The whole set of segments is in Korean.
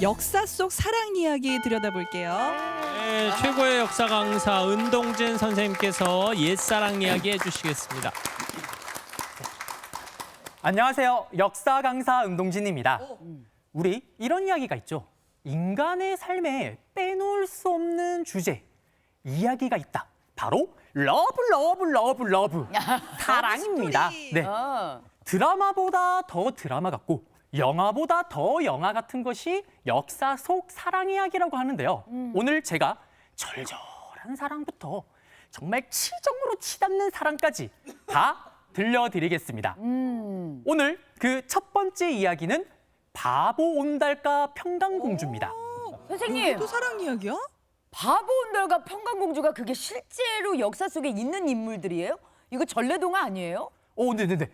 역사 속 사랑 이야기 들여다볼게요. 네, 최고의 역사 강사 은동진 선생님께서 옛사랑 이야기 해주시겠습니다. 안녕하세요. 역사 강사 은동진입니다. 우리 이런 이야기가 있죠. 인간의 삶에 빼놓을 수 없는 주제, 이야기가 있다. 바로 러브. 사랑입니다. 네. 드라마보다 더 드라마 같고 영화보다 더 영화 같은 것이 역사 속 사랑 이야기라고 하는데요. 오늘 제가 절절한 사랑부터 정말 치정으로 치닫는 사랑까지 다 들려드리겠습니다. 오늘 그 첫 번째 이야기는 바보 온달과 평강공주입니다. 선생님, 또 사랑 이야기야? 바보 온달과 평강공주가 그게 실제로 역사 속에 있는 인물들이에요? 이거 전래동화 아니에요? 네네네.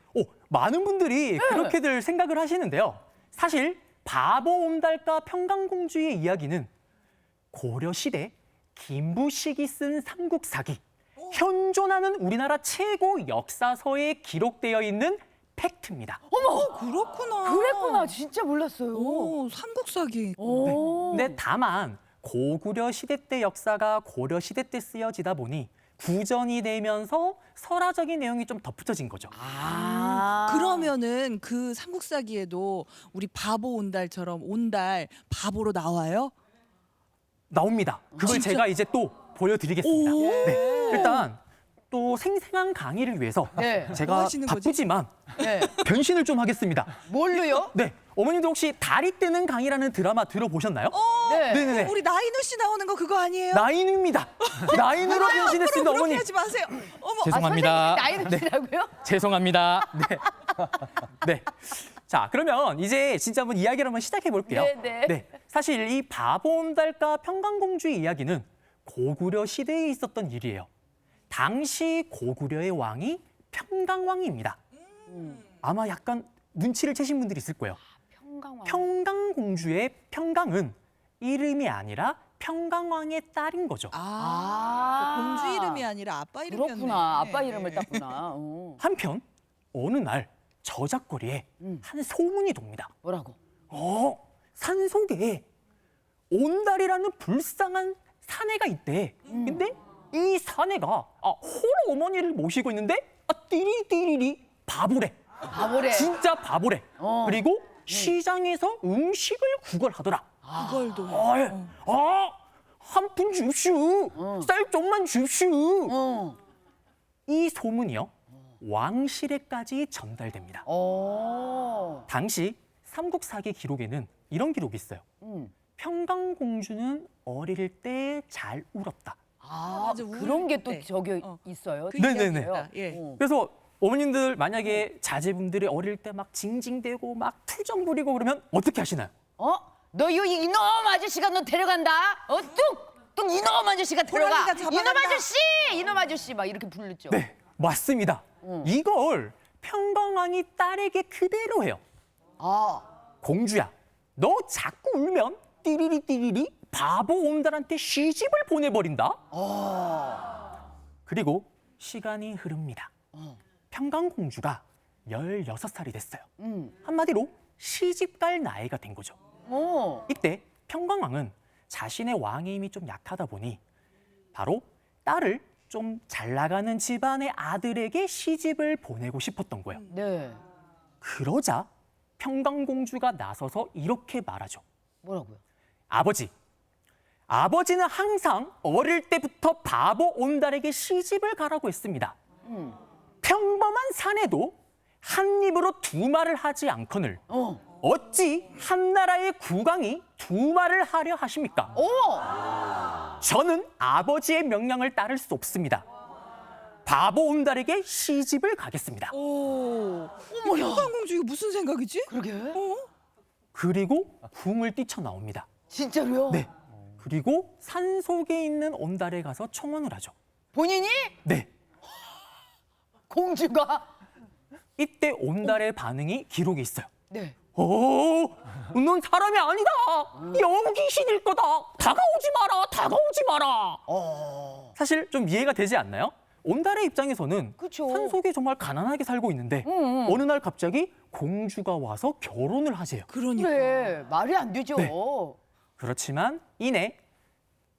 많은 분들이 그렇게들 생각을 하시는데요. 사실 바보 온달과 평강공주의 이야기는 고려시대 김부식이 쓴 삼국사기, 현존하는 우리나라 최고 역사서에 기록되어 있는 팩트입니다. 그렇구나. 그랬구나, 진짜 몰랐어요. 오, 삼국사기. 오. 근데 다만 고구려 시대 때 역사가 고려 시대 때 쓰여지다 보니 구전이 되면서 설화적인 내용이 좀 덧붙여진 거죠. 그러면은 그 삼국사기에도 우리 바보 온달처럼 온달 바보로 나와요? 나옵니다. 그걸 진짜? 제가 이제 또 보여드리겠습니다. 오. 네. 일단 또 생생한 강의를 위해서 네. 뭐 제가 하시는 거지? 바쁘지만 네. 변신을 좀 하겠습니다. 뭘로요? 네, 어머님도 혹시 달이 뜨는 강이라는 드라마 들어보셨나요? 네. 네네네. 우리 나인우 씨 나오는 거 그거 아니에요? 나인입니다. 나인으로 변신했습니다, 그렇게 어머니. 하지 마세요. 어머. 죄송합니다. 나이는 씨라고요? 죄송합니다. 네. 네. 자, 그러면 이제 진짜 한번 이야기를 한번 시작해 볼게요. 네. 사실 이 바보 온달과 평강공주의 이야기는 고구려 시대에 있었던 일이에요. 당시 고구려의 왕이 평강왕입니다. 아마 약간 눈치를 채신 분들이 있을 거예요. 평강왕. 평강공주의 평강은 이름이 아니라 평강왕의 딸인 거죠. 공주 이름이 아니라 아빠 이름이었네. 그렇구나, 아빠 이름을 땄구나. 한편 어느 날 저작거리에 한 소문이 돕니다. 뭐라고? 산속에 온달이라는 불쌍한 사내가 있대. 근데 이 사내가 홀 어머니를 모시고 있는데 띠리띠리리 바보래. 바보래. 진짜 바보래. 그리고 시장에서 음식을 구걸하더라. 그걸도. 한 푼 줍슈. 쌀 좀만 줍슈. 이 소문이요. 왕실에까지 전달됩니다. 당시 삼국사기 기록에는 이런 기록이 있어요. 평강공주는 어릴 때 잘 울었다. 맞아, 그런 게 또 네. 저기 있어요. 그 네네네. 이야기다. 예. 그래서 어머님들 만약에 자제분들이 어릴 때 막 징징대고 막 투정 부리고 그러면 어떻게 하시나요? 너 이놈 아저씨가 너 데려간다. 뚝 이놈 아저씨가 데려가. 호랑이가 잡아간다. 이놈 아저씨 막 이렇게 부르죠. 네, 맞습니다. 이걸 평강왕이 딸에게 그대로 해요. 공주야, 너 자꾸 울면 띠리리 바보 온달한테 시집을 보내버린다. 그리고 시간이 흐릅니다. 평강공주가 16살이 됐어요. 한마디로 시집갈 나이가 된 거죠. 이때 평강왕은 자신의 왕의 힘이 좀 약하다 보니 바로 딸을 좀 잘 나가는 집안의 아들에게 시집을 보내고 싶었던 거예요. 네. 그러자 평강공주가 나서서 이렇게 말하죠. 뭐라고요? 아버지는 항상 어릴 때부터 바보 온달에게 시집을 가라고 했습니다. 평범한 사내도 한 입으로 두 말을 하지 않거늘 어찌 한 나라의 국왕이 두 말을 하려 하십니까? 저는 아버지의 명령을 따를 수 없습니다. 바보 온달에게 시집을 가겠습니다. 어머, 평강공주 이거 무슨 생각이지? 그러게. 그리고 궁을 뛰쳐나옵니다. 진짜로요? 네. 그리고 산속에 있는 온달에 가서 청혼을 하죠. 본인이? 네. 공주가? 이때 온달의 반응이 기록에 있어요. 네. 넌 사람이 아니다. 영귀신일 거다. 다가오지 마라. 사실 좀 이해가 되지 않나요? 온달의 입장에서는 그쵸. 산속에 정말 가난하게 살고 있는데 어느 날 갑자기 공주가 와서 결혼을 하세요. 그러니까. 그래, 말이 안 되죠. 네. 그렇지만 이내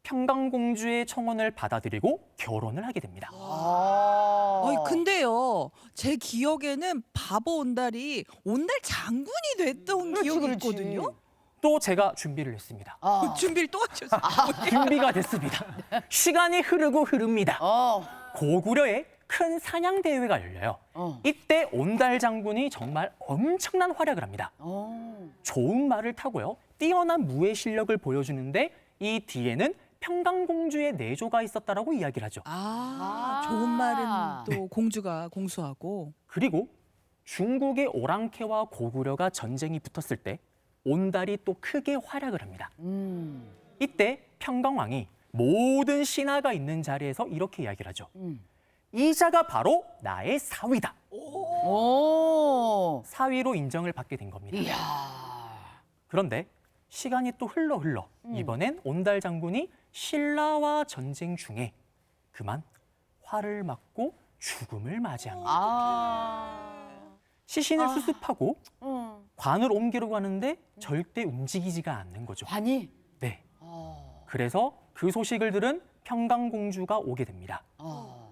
평강공주의 청혼을 받아들이고 결혼을 하게 됩니다. 아니 근데요, 제 기억에는 바보 온달이 온달 장군이 됐던 그렇지, 기억이 그렇지. 있거든요. 또 제가 준비를 했습니다. 아. 준비를 또 하셨어요. 준비가 됐습니다. 시간이 흐르고 흐릅니다. 어. 고구려에 큰 사냥 대회가 열려요. 이때 온달 장군이 정말 엄청난 활약을 합니다. 좋은 말을 타고요. 뛰어난 무예 실력을 보여주는데 이 뒤에는 평강공주의 내조가 있었다라고 이야기를 하죠. 좋은 말은 또 공주가 공수하고. 그리고 중국의 오랑캐와 고구려가 전쟁이 붙었을 때 온달이 또 크게 활약을 합니다. 이때 평강왕이 모든 신하가 있는 자리에서 이렇게 이야기를 하죠. 이 자가 바로 나의 사위다. 오. 사위로 인정을 받게 된 겁니다. 이야. 그런데 시간이 또 흘러 이번엔 온달 장군이 신라와 전쟁 중에 그만 화를 맞고 죽음을 맞이합니다. 시신을 수습하고 관을 옮기려고 하는데 절대 움직이지가 않는 거죠. 관이? 네. 그래서 그 소식을 들은 평강공주가 오게 됩니다.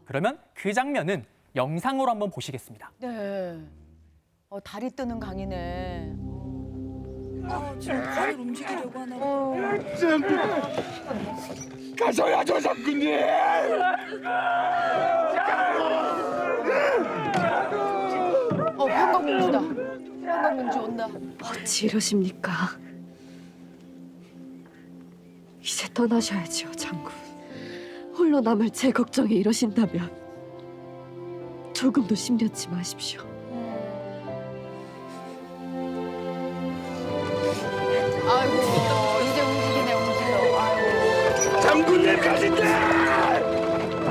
그러면 그 장면은 영상으로 한번 보시겠습니다. 네. 달이 뜨는 강이네. 지금 관을 움직이려고 하나 봐. 가셔야죠, 장군님! 평강공주다. 평강공주 온다. 어찌 이러십니까? 이제 떠나셔야지요, 장군. 홀로 남을 제 걱정에 이러신다면 조금도 심려치 마십시오. 아이고, 이제 움직이네, 움직여. 아이고. 장군님 가신대!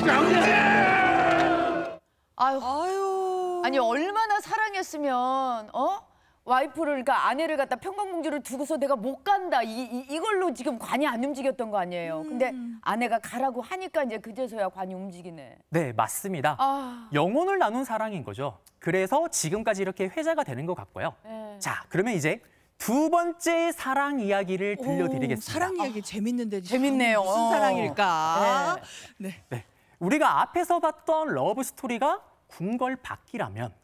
장군님! 아유, 아유. 아니 얼마나 사랑했으면 와이프를 그러니까 아내를 갖다 평강공주를 두고서 내가 못 간다 이걸로 지금 관이 안 움직였던 거 아니에요. 근데 아내가 가라고 하니까 이제 그제서야 관이 움직이네. 네, 맞습니다. 영혼을 나눈 사랑인 거죠. 그래서 지금까지 이렇게 회자가 되는 것 같고요. 네. 자, 그러면 이제 두 번째 사랑 이야기를 들려드리겠습니다. 사랑 이야기 재밌는데 재밌네요. 무슨 사랑일까? 네. 네, 우리가 앞에서 봤던 러브 스토리가 궁궐밖이라면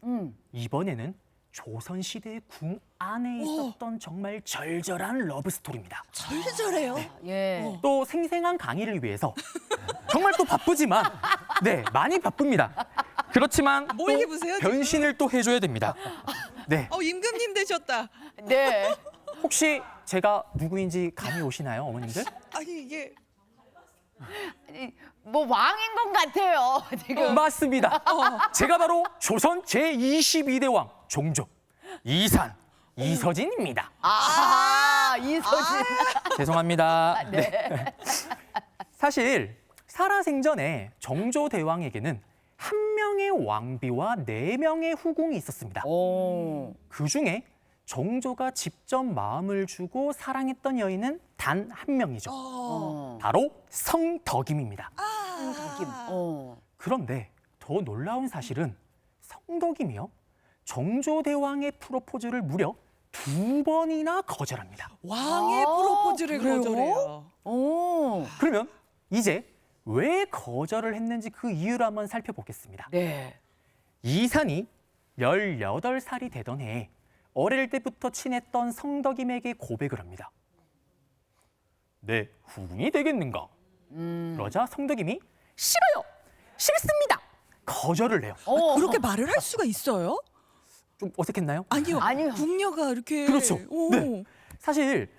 이번에는 조선시대 궁 안에 있었던 정말 절절한 러브 스토리입니다. 절절해요. 예. 또 생생한 강의를 위해서 정말 또 바쁘지만 네, 많이 바쁩니다. 그렇지만 뭘 또 입으세요, 지금? 변신을 또 해줘야 됩니다. 네, 임금님 되셨다. 네. 혹시 제가 누구인지 감이 오시나요, 어머님들? 아니 이게 아니, 뭐 왕인 것 같아요. 지금. 맞습니다. 제가 바로 조선 제22대 왕 종조 이산이서진입니다. 이서진. 죄송합니다. 네. 사실 살아생전에 정조 대왕에게는 한 명의 왕비와 4명의 후궁이 있었습니다. 오. 그 중에 정조가 직접 마음을 주고 사랑했던 여인은 단 한 명이죠. 바로 성덕임입니다. 덕임. 그런데 더 놀라운 사실은 성덕임이요, 정조 대왕의 프로포즈를 무려 2번이나 거절합니다. 왕의 프로포즈를 그래요? 거절해요. 오. 그러면 이제 왜 거절을 했는지 그 이유를 한번 살펴보겠습니다. 네. 이산이 18살이 되던 해에 어릴 때부터 친했던 성덕임에게 고백을 합니다. 내 후궁이 되겠는가? 그러자 성덕임이 싫어요! 싫습니다! 거절을 해요. 그렇게 말을 할 수가 있어요? 좀 어색했나요? 아니요. 아니요. 궁녀가 이렇게 그렇죠. 오. 네. 사실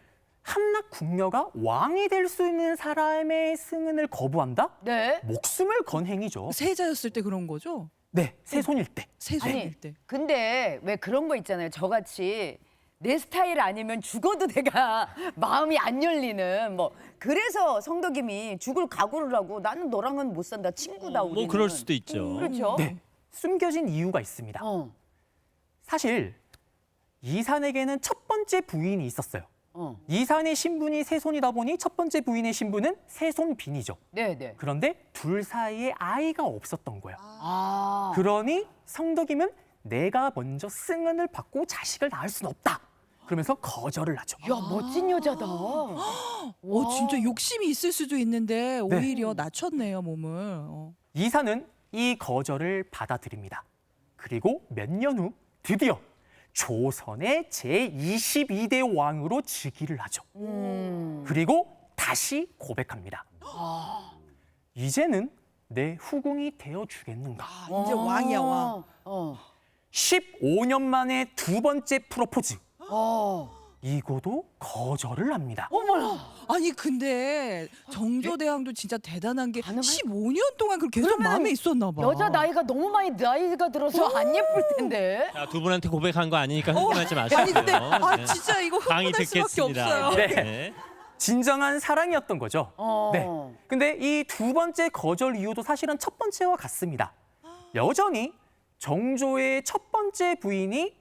한낱 궁녀가 왕이 될 수 있는 사람의 승인을 거부한다? 네. 목숨을 건 행위죠. 세자였을 때 그런 거죠? 네, 세손일 때. 세손일 때. 근데 왜 그런 거 있잖아요. 저같이 내 스타일 아니면 죽어도 내가 마음이 안 열리는 뭐 그래서 성덕임이 죽을 각오를 하고 나는 너랑은 못 산다 친구다 우리는. 뭐 그럴 수도 있죠. 그렇죠. 네, 숨겨진 이유가 있습니다. 어. 사실 이산에게는 첫 번째 부인이 있었어요. 이산의 신분이 세손이다 보니 첫 번째 부인의 신분은 세손빈이죠. 네네. 그런데 둘 사이에 아이가 없었던 거예요. 아. 그러니 성덕임은 내가 먼저 승은을 받고 자식을 낳을 수는 없다. 그러면서 거절을 하죠. 야, 멋진 여자다. 진짜 욕심이 있을 수도 있는데 오히려 낮췄네요 몸을. 이산은 이 거절을 받아들입니다. 그리고 몇 년 후 드디어 조선의 제22대 왕으로 즉위를 하죠. 그리고 다시 고백합니다. 이제는 내 후궁이 되어주겠는가. 이제 왕이야 왕. 15년 만에 두 번째 프로포즈. 어. 이고도 거절을 합니다. 아니 근데 정조대왕도 진짜 대단한 게 가능할- 15년 동안 그렇게 계속 그러면은 마음에 있었나 봐. 여자 나이가 너무 많이 나이가 들어서 안 예쁠 텐데. 자, 두 분한테 고백한 거 아니니까 흥분하지 마시고요. 아니 근데 네. 진짜 이거 강의 흥분할 수밖에 듣겠습니다. 없어요. 네. 네. 진정한 사랑이었던 거죠. 어. 네. 근데 이 두 번째 거절 이유도 사실은 첫 번째와 같습니다. 여전히 정조의 첫 번째 부인이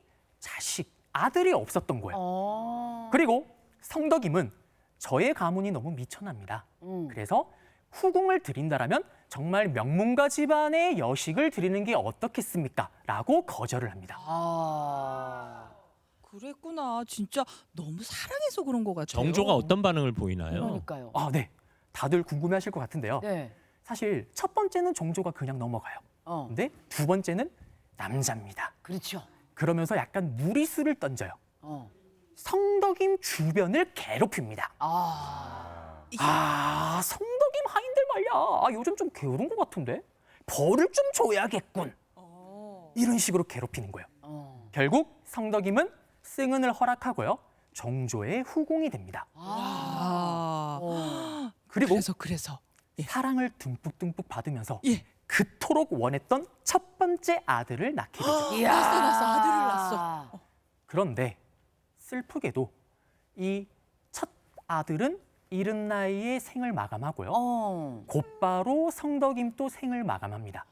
아들이 없었던 거예요. 그리고 성덕임은 저의 가문이 너무 미천합니다. 그래서 후궁을 드린다라면 정말 명문가 집안의 여식을 드리는 게 어떻겠습니까? 라고 거절을 합니다. 아. 그랬구나. 진짜 너무 사랑해서 그런 것 같아요. 정조가 어떤 반응을 보이나요? 그러니까요. 네. 다들 궁금해하실 것 같은데요. 네. 사실 첫 번째는 정조가 그냥 넘어가요. 근데 두 번째는 남자입니다. 그렇죠. 그러면서 약간 무리수를 던져요. 어. 성덕임 주변을 괴롭힙니다. 성덕임 하인들 말이야. 요즘 좀 게으른 것 같은데? 벌을 좀 줘야겠군. 이런 식으로 괴롭히는 거예요. 결국 성덕임은 승은을 허락하고요. 정조의 후궁이 됩니다. 그리고 그래서 사랑을 듬뿍듬뿍 받으면서 예. 그토록 원했던 첫 번째 아들을 낳게 되죠. 이야. 낳았어, 아들을 낳았어. 그런데 슬프게도 이 첫 아들은 이른 나이에 생을 마감하고요. 곧바로 성덕임도 생을 마감합니다.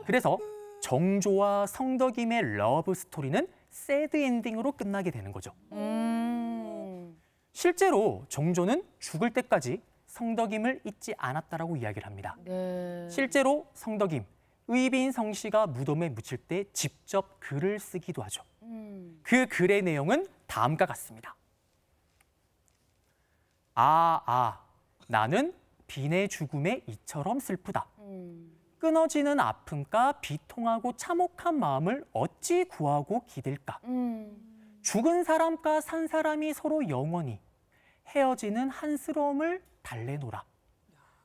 그래서 정조와 성덕임의 러브 스토리는 새드 엔딩으로 끝나게 되는 거죠. 실제로 정조는 죽을 때까지 성덕임을 잊지 않았다라고 이야기를 합니다. 네. 실제로 성덕임, 의빈 성씨가 무덤에 묻힐 때 직접 글을 쓰기도 하죠. 그 글의 내용은 다음과 같습니다. 나는 빈의 죽음에 이처럼 슬프다. 끊어지는 아픔과 비통하고 참혹한 마음을 어찌 구하고 기댈까. 죽은 사람과 산 사람이 서로 영원히 헤어지는 한스러움을 달래노라.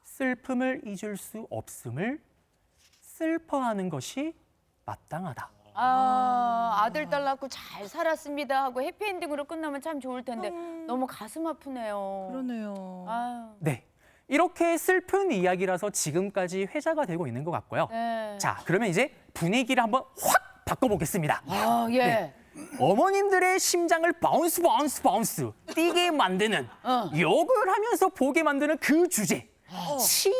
슬픔을 잊을 수 없음을 슬퍼하는 것이 마땅하다. 아들 딸 낳고 잘 살았습니다 하고 해피엔딩으로 끝나면 참 좋을 텐데 너무 가슴 아프네요. 그러네요. 아유. 네, 이렇게 슬픈 이야기라서 지금까지 회자가 되고 있는 것 같고요. 네. 자, 그러면 이제 분위기를 한번 확 바꿔보겠습니다. 예. 네. 어머님들의 심장을 바운스 뛰게 만드는 욕을 하면서 보게 만드는 그 주제. 시정의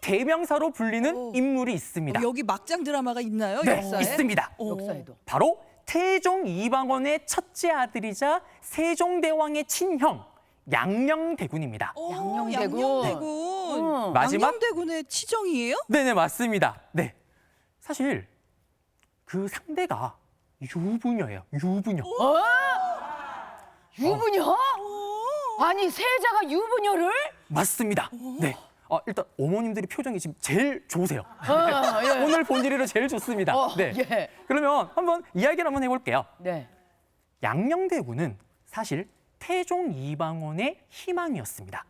대명사로 불리는 인물이 있습니다. 여기 막장 드라마가 있나요? 네, 역사에? 있습니다. 역사에도. 바로 태종 이방원의 첫째 아들이자 세종대왕의 친형 양녕대군입니다. 양녕대군. 양녕대군. 마지막- 양녕대군의 치정이에요? 네네, 맞습니다. 네, 사실 그 상대가 유부녀예요. 유부녀. 유부녀? 아니 세자가 유부녀를? 맞습니다. 네. 일단 어머님들이 표정이 지금 제일 좋으세요. 예. 오늘 본질이로 제일 좋습니다. 네. 예. 그러면 한번 이야기를 한번 해볼게요. 네. 양녕대군은 사실 태종 이방원의 희망이었습니다.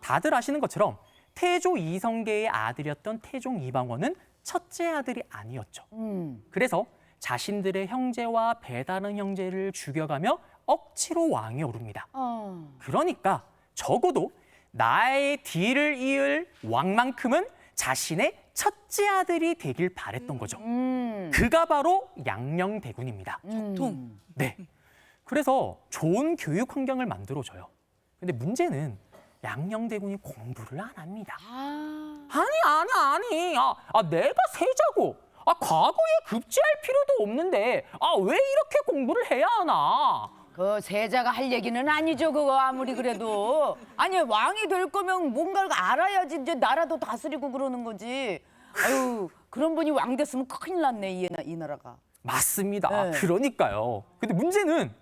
다들 아시는 것처럼 태조 이성계의 아들이었던 태종 이방원은 첫째 아들이 아니었죠. 그래서 자신들의 형제와 배다른 형제를 죽여가며 억지로 왕에 오릅니다. 그러니까 적어도 나의 뒤를 이을 왕만큼은 자신의 첫째 아들이 되길 바랬던 거죠. 그가 바로 양녕대군입니다. 네. 그래서 좋은 교육 환경을 만들어줘요. 근데 문제는 양녕대군이 공부를 안 합니다. 아니. 내가 세자고. 과거에 급제할 필요도 없는데 왜 이렇게 공부를 해야 하나? 그 세자가 할 얘기는 아니죠, 그거 아무리 그래도. 아니, 왕이 될 거면 뭔가를 알아야지 이제 나라도 다스리고 그러는 거지. 아유, 그런 분이 왕 됐으면 큰일 났네, 이 나라가. 맞습니다. 네. 그러니까요. 근데 문제는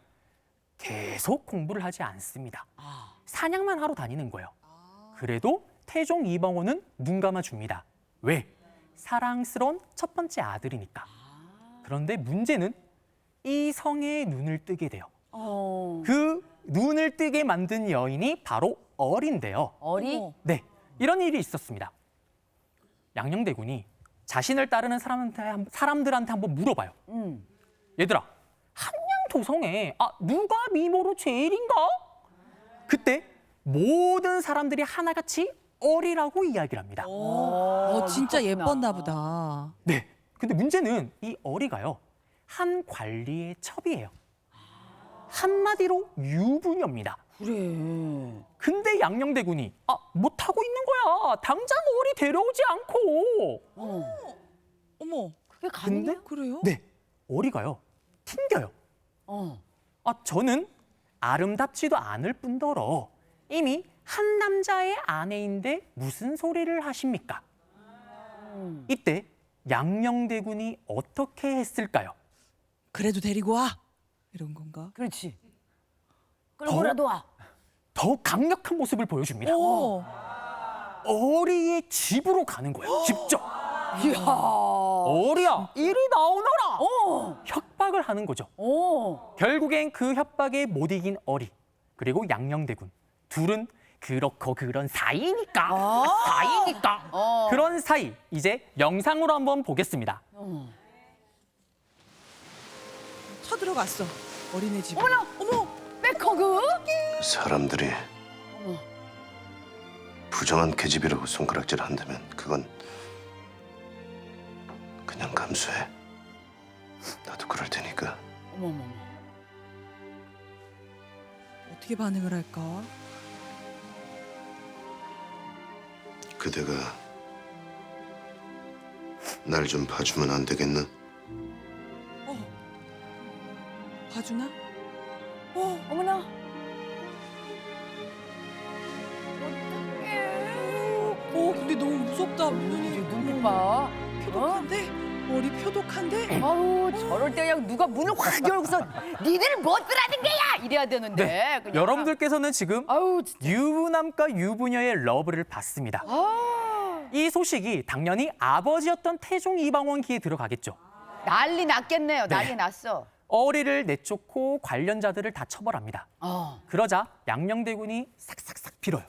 계속 공부를 하지 않습니다. 사냥만 하러 다니는 거예요. 그래도 태종 이방원은 눈 감아줍니다. 왜? 사랑스러운 첫 번째 아들이니까. 그런데 문제는 이 성에 눈을 뜨게 돼요. 그 눈을 뜨게 만든 여인이 바로 어리인데요. 어리? 어머. 네, 이런 일이 있었습니다. 양녕대군이 자신을 따르는 사람들한테 한번 물어봐요. 얘들아, 한양도성에 누가 미모로 제일인가? 그때 모든 사람들이 하나같이 어리라고 이야기를 합니다. 진짜 있었구나. 예뻤나 보다. 네, 근데 문제는 이 어리가요, 한 관리의 첩이에요. 한마디로 유부녀입니다. 그래. 근데 양녕대군이 못하고 있는 거야. 당장 어리 데려오지 않고. 어머, 그게 가능해? 근데 그래요? 네, 어리가요, 튕겨요. 저는 아름답지도 않을 뿐더러 이미 한 남자의 아내인데 무슨 소리를 하십니까? 이때 양녕대군이 어떻게 했을까요? 그래도 데리고 와. 이런 건가? 그렇지. 끌고라도 와. 더 강력한 모습을 보여줍니다. 오. 어리의 집으로 가는 거예요. 직접. 이야. 어리야, 이리 나오너라. 협박을 하는 거죠. 결국엔 그 협박에 못 이긴 어리, 그리고 양녕대군, 둘은 그렇고 그런 사이니까. 그런 사이, 이제 영상으로 한번 보겠습니다. 쳐들어갔어. 어린애 집. 어머나! 어머. 백허그? 사람들이 부정한 계집이라고 손가락질 한다면 그건 그냥 감수해. 나도 그럴 테니까. 어머머머. 어떻게 반응을 할까? 그대가 날 좀 봐주면 안 되겠나? 봐주나? 어머나. 근데 너무 무섭다. 눈이 눈빛 봐. 표독한데? 머리 표독한데? 아우, 저럴 때 그냥 누가 문을 확 열고서 니들 뭐 뜨라는 거야! 이래야 되는데. 네, 그냥. 여러분들께서는 지금 아우, 진짜. 유부남과 유부녀의 러브를 봤습니다. 이 소식이 당연히 아버지였던 태종 이방원 귀에 들어가겠죠. 난리 났겠네요. 난리 났어. 어리를 내쫓고 관련자들을 다 처벌합니다. 어. 그러자 양녕대군이 싹싹싹 빌어요.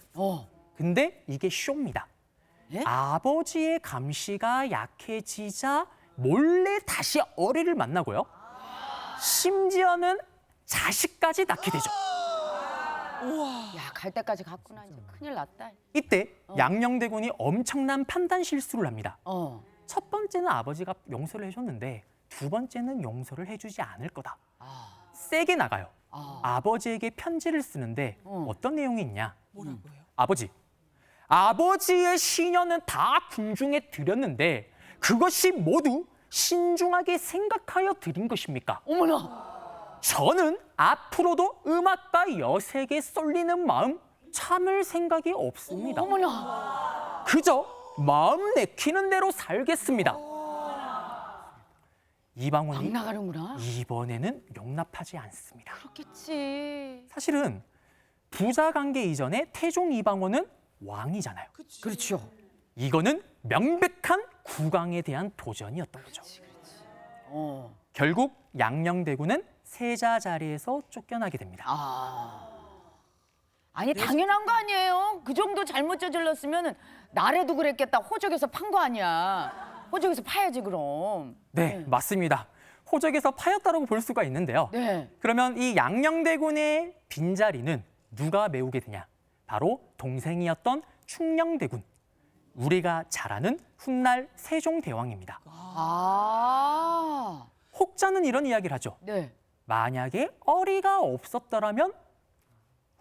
근데 이게 쇼입니다. 예? 아버지의 감시가 약해지자 몰래 다시 어리를 만나고요. 심지어는 자식까지 낳게 되죠. 야, 갈 때까지 갔구나. 이제 큰일 났다. 이때 양녕대군이 엄청난 판단 실수를 합니다. 첫 번째는 아버지가 용서를 해줬는데 두 번째는 용서를 해주지 않을 거다. 세게 나가요. 아버지에게 편지를 쓰는데 어떤 내용이 있냐? 뭐라고요? 아버지의 시녀는 다 궁중에 드렸는데 그것이 모두 신중하게 생각하여 드린 것입니까? 어머나. 저는 앞으로도 음악과 여색에 쏠리는 마음 참을 생각이 없습니다. 어머나. 그저 마음 내키는 대로 살겠습니다. 막 이방원이 나가는구나. 이번에는 용납하지 않습니다. 그렇겠지. 사실은 부자 관계 이전에 태종 이방원은 왕이잖아요. 그렇죠. 이거는 명백한 국왕에 대한 도전이었던 거죠. 결국 양녕대군은 세자 자리에서 쫓겨나게 됩니다. 아니, 당연한 거 아니에요. 그 정도 잘못 저질렀으면 나래도 그랬겠다. 호적에서 판 거 아니야. 호적에서 파야지 그럼. 네, 맞습니다. 호적에서 파였다고 볼 수가 있는데요. 네. 그러면 이 양녕대군의 빈자리는 누가 메우게 되냐? 바로 동생이었던 충녕대군. 우리가 잘 아는 훗날 세종대왕입니다. 혹자는 이런 이야기를 하죠. 네. 만약에 어리가 없었더라면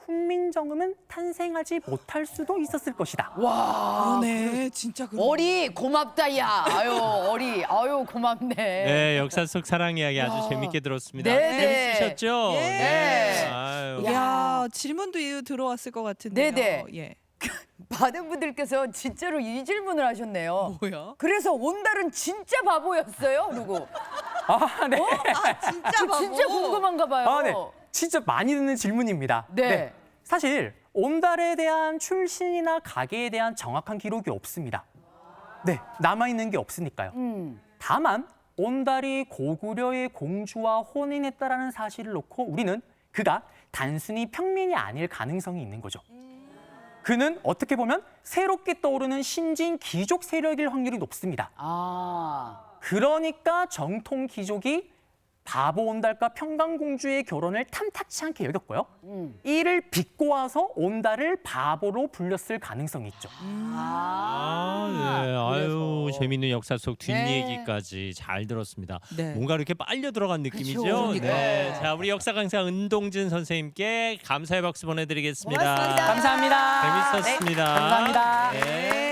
훈민정음은 탄생하지 못할 수도 있었을 것이다. 와. 그러네. 진짜 그러네. 어리 고맙다 야. 아유 어리. 아유 고맙네. 네, 역사 속 사랑 이야기 아주 재밌게 들었습니다. 네. 재밌으셨죠? 예. 네. 아유. 야, 질문도 들어왔을 것 같은데요. 네네. 예. 많은 분들께서 진짜로 이 질문을 하셨네요. 뭐야? 그래서 온달은 진짜 바보였어요? 누구? 아, 네. 진짜 바보. 진짜 궁금한가 봐요. 아, 네. 진짜 많이 듣는 질문입니다. 네. 사실 온달에 대한 출신이나 가계에 대한 정확한 기록이 없습니다. 네, 남아있는 게 없으니까요. 다만 온달이 고구려의 공주와 혼인했다라는 사실을 놓고 우리는 그가 단순히 평민이 아닐 가능성이 있는 거죠. 그는 어떻게 보면 새롭게 떠오르는 신진 귀족 세력일 확률이 높습니다. 아. 그러니까 정통 귀족이 바보 온달과 평강공주의 결혼을 탐탁치 않게 여겼고요. 이를 비꼬아서 온달을 바보로 불렸을 가능성이 있죠. 아, 네. 아유, 그래서. 재밌는 역사 속 네. 뒷얘기까지 잘 들었습니다. 네. 뭔가 이렇게 빨려 들어간 느낌이죠. 그러니까. 네. 자, 우리 역사 강사 은동진 선생님께 감사의 박수 보내드리겠습니다. 고맙습니다. 감사합니다. 재밌었습니다. 감사합니다. 네.